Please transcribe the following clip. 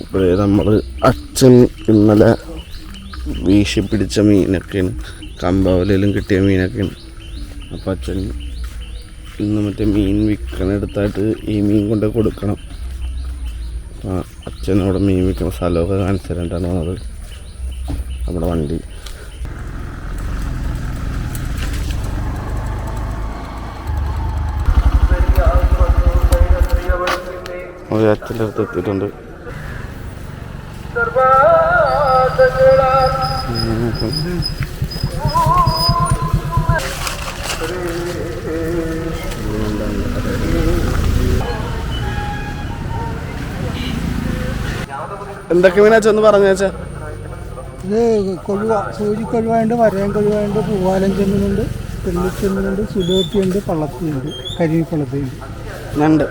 ഇവിടെ നമ്മൾ അച്ഛൻ ഇന്നലെ വീശി പിടിച്ച മീനൊക്കെയാണ്, കമ്പാവലയിലും കിട്ടിയ മീനൊക്കെയാണ്. അപ്പം അച്ഛൻ ഇന്ന് മറ്റേ മീൻ വിൽക്കണെടുത്തായിട്ട് ഈ മീൻ കൊണ്ട് കൊടുക്കണം. അപ്പം അച്ഛൻ അവിടെ മീൻ വിൽക്കുന്ന സ്ഥലമൊക്കെ കാണിച്ചു തരേണ്ടാണ് വന്നത്. നമ്മുടെ വണ്ടി അച്ഛൻ്റെ അടുത്ത് എത്തിയിട്ടുണ്ട്. എന്തൊക്കെ മീനാച്ചൊന്ന് പറഞ്ഞു വെച്ചാൽ ഇത് കൊഴുവ, സൂചിക്കൊഴുവുണ്ട്, വരയൻ കൊഴുവുണ്ട്, പൂവാലൻ ചെമ്മീനുണ്ട്, തെള്ളിച്ചെമ്മീനുണ്ട്, സുലോപ്പിയുണ്ട്, പള്ളത്തിയുണ്ട്, കരിമീപ്പള്ളത്തിയുണ്ട്, ഞണ്ട്.